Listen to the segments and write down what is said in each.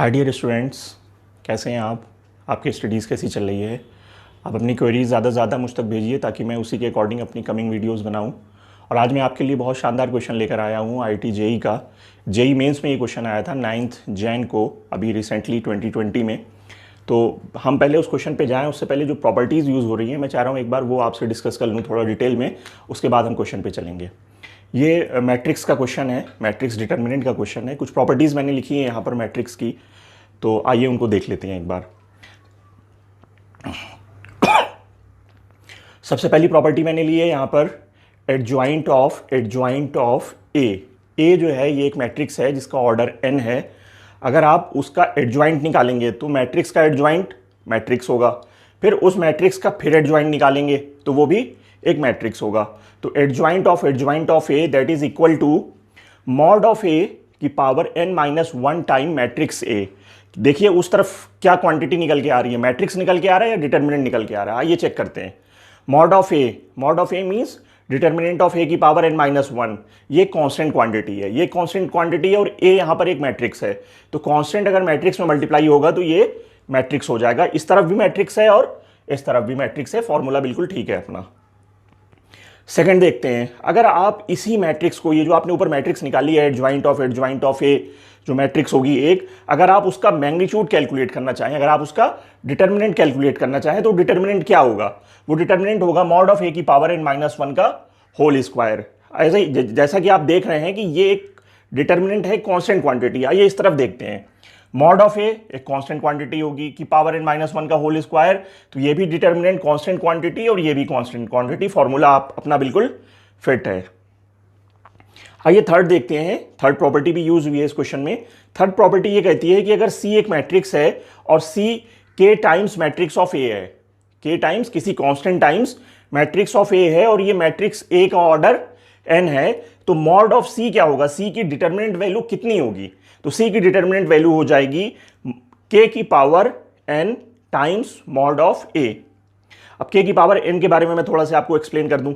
Hi dear students, कैसे हैं आप? आपकी स्टडीज़ कैसी चल रही है? आप अपनी क्वेरीज ज़्यादा से ज़्यादा मुझ तक भेजिए ताकि मैं उसी के अकॉर्डिंग अपनी कमिंग वीडियोस बनाऊं। और आज मैं आपके लिए बहुत शानदार क्वेश्चन लेकर आया हूं आईआईटी जेई का। जेई मेंस में ये क्वेश्चन आया था 9 जैन को, अभी रिसेंटली 2020 में। तो हम पहले उस क्वेश्चन पे जाएं, उससे पहले जो प्रॉपर्टीज़ यूज़ हो रही हैं मैं चाह रहा हूँ एक बार वो आपसे डिस्कस कर लूँ थोड़ा डिटेल में, उसके बाद हम क्वेश्चन पे चलेंगे। ये मैट्रिक्स का क्वेश्चन है, मैट्रिक्स डिटर्मिनेंट का क्वेश्चन है। कुछ प्रॉपर्टीज़ मैंने लिखी है यहाँ पर मैट्रिक्स की, तो आइए उनको देख लेते हैं एक बार। सबसे पहली प्रॉपर्टी मैंने ली है यहाँ पर एडजॉइंट ऑफ ए जो है ये एक मैट्रिक्स है जिसका ऑर्डर n है। अगर आप उसका एडजॉइंट निकालेंगे तो मैट्रिक्स का एडजॉइंट मैट्रिक्स होगा, फिर उस मैट्रिक्स का फिर एडजॉइंट निकालेंगे तो वो भी एक मैट्रिक्स होगा। तो adjoint of A that is equal to mod of A की power n-1 time matrix A. देखिए उस तरफ क्या क्वांटिटी निकल के आ रही है, मैट्रिक्स निकल के आ रहा है या डिटर्मिनेंट निकल के आ रहा है, आइए चेक करते हैं। Mod of A means determinant of A की पावर n-1। ये कांस्टेंट क्वांटिटी है, ये कांस्टेंट क्वांटिटी है और ए यहां पर एक मैट्रिक्स है। तो कांस्टेंट अगर मैट्रिक्स में मल्टीप्लाई होगा तो ये मैट्रिक्स हो जाएगा। इस तरफ भी मैट्रिक्स है और इस तरफ भी मैट्रिक्स है, फॉर्मूला बिल्कुल ठीक है अपना। सेकंड देखते हैं, अगर आप इसी मैट्रिक्स को, ये जो आपने ऊपर मैट्रिक्स निकाली है एडजॉइंट ऑफ ए जो मैट्रिक्स होगी एक, अगर आप उसका मैग्नीट्यूड कैलकुलेट करना चाहें, अगर आप उसका डिटर्मिनेंट कैलकुलेट करना चाहें तो डिटर्मिनेंट क्या होगा? वो डिटर्मिनेंट होगा मॉड ऑफ ए की पावर n-1 का होल स्क्वायर। ऐसे ही जैसा कि आप देख रहे हैं कि ये एक डिटर्मिनेंट है, कांस्टेंट क्वांटिटी। आइए इस तरफ देखते हैं, मॉड ऑफ ए एक कांस्टेंट क्वांटिटी होगी कि पावर n-1 का होल स्क्वायर, तो ये भी डिटर्मिनेंट कांस्टेंट क्वांटिटी और ये भी कांस्टेंट क्वांटिटी, फॉर्मूला आप अपना बिल्कुल फिट है। आइए थर्ड देखते हैं, थर्ड प्रॉपर्टी भी यूज हुई है इस क्वेश्चन में। थर्ड प्रॉपर्टी ये कहती है कि अगर सी एक मैट्रिक्स है और सी के टाइम्स मैट्रिक्स ऑफ ए है, के टाइम्स किसी कांस्टेंट टाइम्स मैट्रिक्स ऑफ ए है और ये मैट्रिक्स ए का ऑर्डर n है, तो मॉड ऑफ सी क्या होगा? सी की डिटर्मिनेंट वैल्यू कितनी होगी? तो सी की डिटर्मिनेंट वैल्यू हो जाएगी k की power n times mod of A. अब k की पावर n के बारे में मैं थोड़ा सा आपको एक्सप्लेन कर दूं।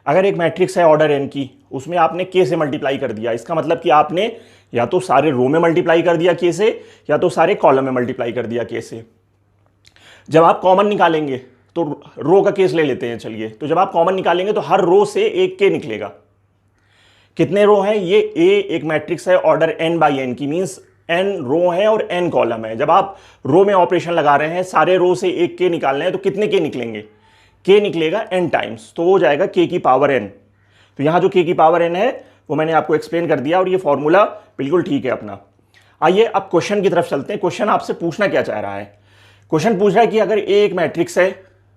अगर एक मैट्रिक्स है ऑर्डर n की, उसमें आपने k से मल्टीप्लाई कर दिया, इसका मतलब कि आपने या तो सारे रो में मल्टीप्लाई कर दिया k से या तो सारे कॉलम में मल्टीप्लाई कर दिया k से। जब आप कॉमन निकालेंगे तो रो का केस ले लेते हैं, चलिए। तो जब आप कॉमन निकालेंगे तो हर रो से एक k निकलेगा। कितने रो हैं? ये a एक मैट्रिक्स है ऑर्डर n बाई n की, मींस n रो है और n कॉलम है। जब आप रो में ऑपरेशन लगा रहे हैं, सारे रो से एक k निकालने हैं, तो कितने k निकलेंगे? k निकलेगा n टाइम्स, तो हो जाएगा k की पावर n। तो यहां जो k की पावर n है वो मैंने आपको एक्सप्लेन कर दिया और ये फॉर्मूला बिल्कुल ठीक है अपना। आइए अब क्वेश्चन की तरफ चलते हैं। क्वेश्चन आपसे पूछना क्या चाह रहा है? क्वेश्चन पूछ रहा है कि अगर a एक मैट्रिक्स है,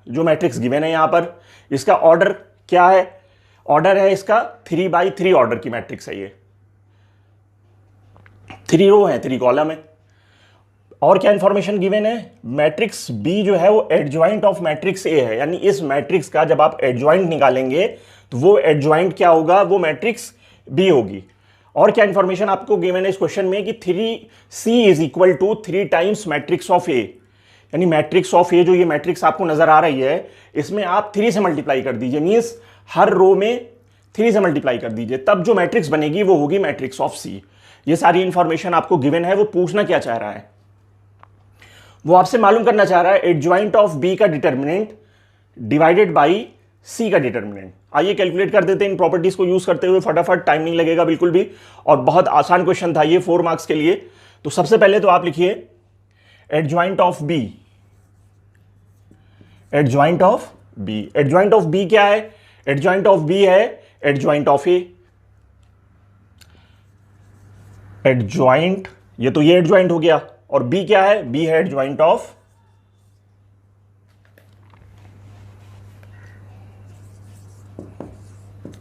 जो मैट्रिक्स गिवन है यहां पर, इसका ऑर्डर क्या है? ऑर्डर है इसका 3x3 ऑर्डर की मैट्रिक्स है ये, 3 रो है 3 कॉलम है। और क्या इंफॉर्मेशन गिवन है? मैट्रिक्स बी जो है वो एडजॉइंट ऑफ मैट्रिक्स ए है, यानी इस मैट्रिक्स का जब आप एडजॉइंट निकालेंगे तो वो एडजॉइंट क्या होगा? वो मैट्रिक्स बी होगी। और क्या इंफॉर्मेशन आपको गिवन है इस क्वेश्चन में कि 3c is equal to 3 times matrix of A, यानी मैट्रिक्स ऑफ ए जो ये मैट्रिक्स आपको नजर आ रही है, इसमें आप 3 से मल्टीप्लाई कर दीजिए, मींस हर रो में 3 से मल्टीप्लाई कर दीजिए, तब जो मैट्रिक्स बनेगी वो होगी मैट्रिक्स ऑफ सी। ये सारी इंफॉर्मेशन आपको गिवन है। वो पूछना क्या चाह रहा है? वो आपसे मालूम करना चाह रहा है एडजॉइंट ऑफ बी का डिटर्मिनेंट डिवाइडेड बाई सी का डिटर्मिनेंट। आइए कैलकुलेट कर देते हैं इन प्रॉपर्टीज को यूज करते हुए, फटाफट, टाइम नहीं लगेगा बिल्कुल भी, और बहुत आसान क्वेश्चन था ये 4 मार्क्स के लिए। तो सबसे पहले तो आप लिखिए adjoint of B, adjoint of B. Adjoint of B क्या है? एडजॉइंट ऑफ बी है एडजॉइंट ऑफ ए। एडजॉइंट, ये तो ये एडजॉइंट हो गया, और बी क्या है? बी है एडजॉइंट ऑफ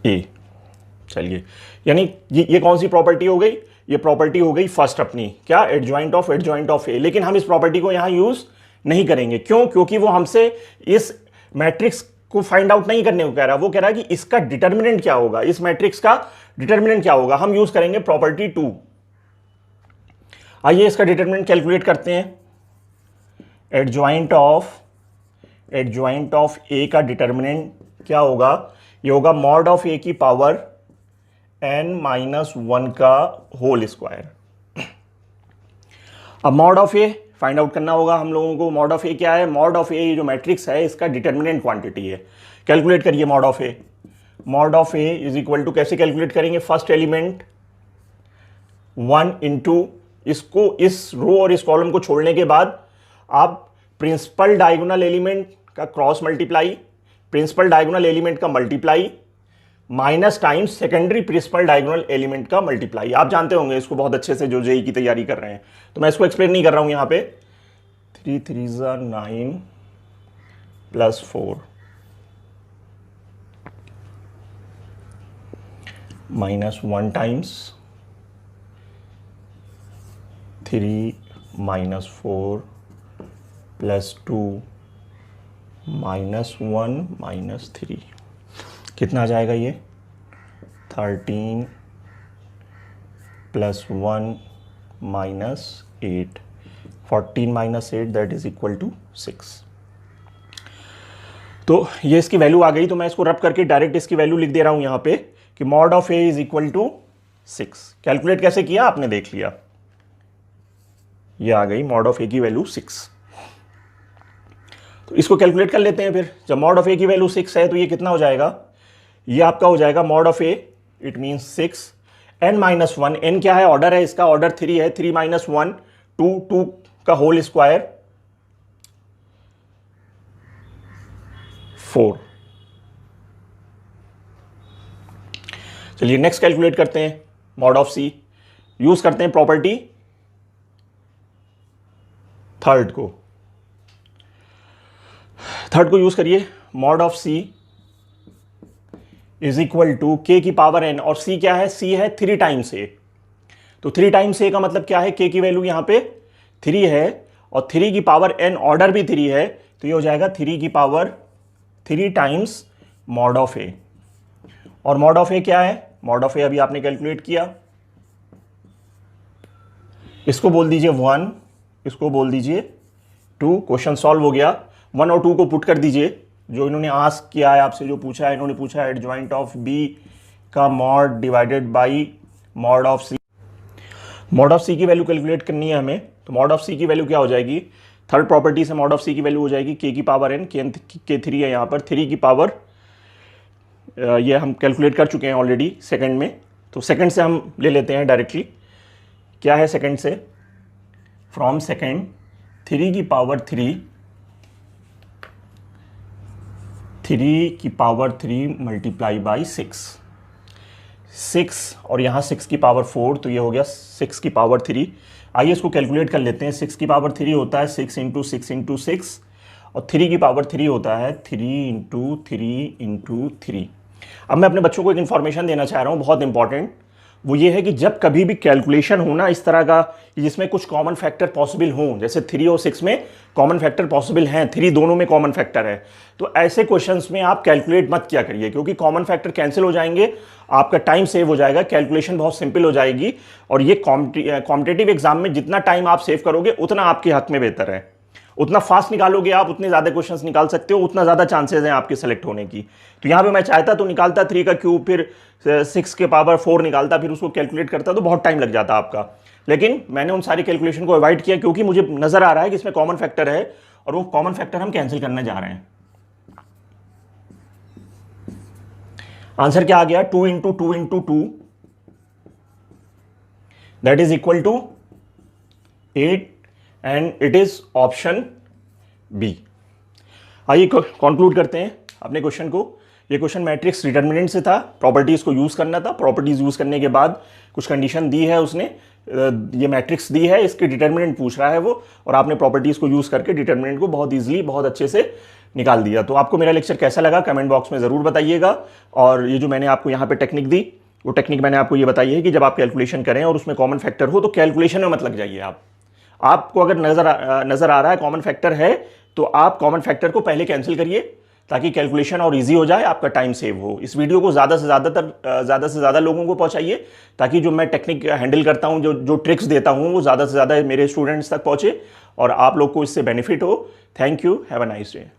ए। चलिए, यानी ये कौन सी प्रॉपर्टी हो गई? ये प्रॉपर्टी हो गई फर्स्ट अपनी, क्या? एडजॉइंट ऑफ ए। लेकिन हम इस प्रॉपर्टी को यहां यूज नहीं करेंगे, क्यों? क्योंकि वो हमसे इस मैट्रिक्स को फाइंड आउट नहीं करने को कह रहा, वो कह रहा है कि इसका डिटर्मिनेंट क्या होगा, इस मैट्रिक्स का डिटर्मिनेंट क्या होगा। हम यूज करेंगे प्रॉपर्टी 2। आइए इसका डिटर्मिनेंट कैलकुलेट करते हैं। एडजॉइंट ऑफ ए का डिटर्मिनेंट क्या होगा? ये होगा मॉड ऑफ ए की पावर n-1 का होल स्क्वायर। अब mod of A find out करना होगा हम लोगों को। मॉड ऑफ ए क्या है? मॉड ऑफ ए जो मैट्रिक्स है इसका डिटर्मिनेंट क्वांटिटी है। कैलकुलेट करिए mod of A. Mod of A is equal to, कैसे कैलकुलेट करेंगे? फर्स्ट एलिमेंट 1 इंटू इसको, इस रो और इस कॉलम को छोड़ने के बाद आप प्रिंसिपल डायगोनल एलिमेंट का cross multiply, principal diagonal element का multiply minus times secondary principal diagonal element का मल्टीप्लाई। आप जानते होंगे इसको बहुत अच्छे से जो जेई की तैयारी कर रहे हैं, तो मैं इसको एक्सप्लेन नहीं कर रहा हूं यहां पे। 3 3 9 plus 4 minus 1 times 3 minus 4 plus 2 minus 1 minus 3, कितना आ जाएगा ये? 13 plus 1 minus 8, 14 minus 8 that is equal to 6। तो ये इसकी वैल्यू आ गई, तो मैं इसको रब करके डायरेक्ट इसकी वैल्यू लिख दे रहा हूं यहां पे कि mod of A is equal to 6। Calculate कैसे किया आपने देख लिया, ये आ गई मॉड ऑफ ए की वैल्यू 6। तो इसको कैलकुलेट कर लेते हैं फिर। जब मॉड ऑफ ए की वैल्यू 6 है तो ये कितना हो जाएगा? ये आपका हो जाएगा mod of A, it means 6 n minus 1। n क्या है? ऑर्डर है इसका, ऑर्डर 3 है। 3 माइनस 1 2, 2 का होल स्क्वायर 4। चलिए नेक्स्ट कैलकुलेट करते हैं मॉड ऑफ सी। यूज करते हैं प्रॉपर्टी थर्ड को यूज करिए। Mod of C is equal to K की पावर एन, और सी क्या है? सी है 3 टाइम्स ए। तो 3 टाइम्स ए का मतलब क्या है? के की वैल्यू यहां पे 3 है और 3 की पावर एन, ऑर्डर भी 3 है, तो ये हो जाएगा 3 की पावर 3 टाइम्स मॉड ऑफ ए। और मॉड ऑफ ए क्या है? मॉड ऑफ ए अभी आपने कैलकुलेट किया, इसको बोल दीजिए 1, इसको बोल दीजिए 2। क्वेश्चन सॉल्व हो गया। 1 और 2 को पुट कर दीजिए, जो इन्होंने आस्क किया है आपसे, जो पूछा है, इन्होंने पूछा है एडजॉइंट ऑफ बी का mod divided by mod of C. Mod of C की वैल्यू कैलकुलेट करनी है हमें, तो मॉड ऑफ सी की वैल्यू क्या हो जाएगी? थर्ड प्रॉपर्टी से मॉड ऑफ सी की वैल्यू हो जाएगी के की पावर एन, के 3 है यहाँ पर, 3 की पावर, ये हम कैलकुलेट कर चुके हैं ऑलरेडी सेकंड में, तो सेकंड से हम ले लेते हैं डायरेक्टली। क्या है सेकंड से? फ्रॉम सेकंड 3 की पावर 3 मल्टीप्लाई बाई 6 और यहाँ 6 की पावर 4, तो ये हो गया 6 की पावर 3। आइए इसको कैलकुलेट कर लेते हैं। 6 की पावर 3 होता है 6 इंटू 6 इंटू 6, और 3 की पावर 3 होता है 3 इंटू 3 इंटू 3। अब मैं अपने बच्चों को एक इन्फॉर्मेशन देना चाह रहा हूँ, बहुत इंपॉर्टेंट। वो ये है कि जब कभी भी कैलकुलेशन हो ना इस तरह का, जिसमें कुछ कॉमन फैक्टर पॉसिबल हों, जैसे 3 और 6 में कॉमन फैक्टर पॉसिबल हैं, 3 दोनों में कॉमन फैक्टर है, तो ऐसे क्वेश्चंस में आप कैलकुलेट मत किया करिए, क्योंकि कॉमन फैक्टर कैंसिल हो जाएंगे, आपका टाइम सेव हो जाएगा, कैलकुलेशन बहुत सिंपल हो जाएगी। और ये कॉम्पिटिटिव एग्जाम में जितना टाइम आप सेव करोगे उतना आपके हक में बेहतर है। उतना फास्ट निकालोगे आप, उतने ज़्यादा क्वेश्चंस निकाल सकते हो, उतना ज़्यादा चांसेस हैं आपके सेलेक्ट होने की। तो यहाँ पे मैं चाहता तो निकालता 3 का क्यूब, फिर 6 के पावर 4 निकालता, फिर उसको कैलकुलेट करता, तो बहुत टाइम लग जाता आपका। लेकिन मैंने उन सारी कैलकुलेशन को अवॉइड किया, क्योंकि मुझे नजर आ रहा है कि इसमें कॉमन फैक्टर है, और वो कॉमन फैक्टर हम कैंसिल करने जा रहे हैं। आंसर क्या आ गया? 2 into 2 into 2 that is equal to 8, and it is option B. आइए कंक्लूड करते हैं अपने क्वेश्चन को। ये क्वेश्चन मैट्रिक्स डिटर्मिनेंट से था, प्रॉपर्टीज को यूज करना था। प्रॉपर्टीज यूज करने के बाद कुछ कंडीशन दी है उसने, ये मैट्रिक्स दी है, इसके डिटर्मिनेंट पूछ रहा है वो, और आपने प्रॉपर्टीज को यूज करके डिटर्मिनेंट को बहुत ईजिली, बहुत अच्छे से निकाल दिया। तो आपको मेरा लेक्चर कैसा लगा कमेंट बॉक्स में जरूर बताइएगा। और ये जो मैंने आपको यहाँ पे टेक्निक दी, वो टेक्निक मैंने आपको ये बताई है कि जब आप कैलकुलेशन करें और उसमें कॉमन फैक्टर हो, तो कैलकुलेशन में मत लग जाइए आप। आपको अगर नजर आ रहा है कॉमन फैक्टर है, तो आप कॉमन फैक्टर को पहले कैंसिल करिए, ताकि कैलकुलेशन और इजी हो जाए, आपका टाइम सेव हो। इस वीडियो को ज़्यादा से ज़्यादा लोगों को पहुंचाइए, ताकि जो मैं टेक्निक हैंडल करता हूं, जो ट्रिक्स देता हूं, वो ज़्यादा से ज़्यादा मेरे स्टूडेंट्स तक पहुंचे और आप लोग को इससे बेनिफिट हो। Thank you, have a nice day.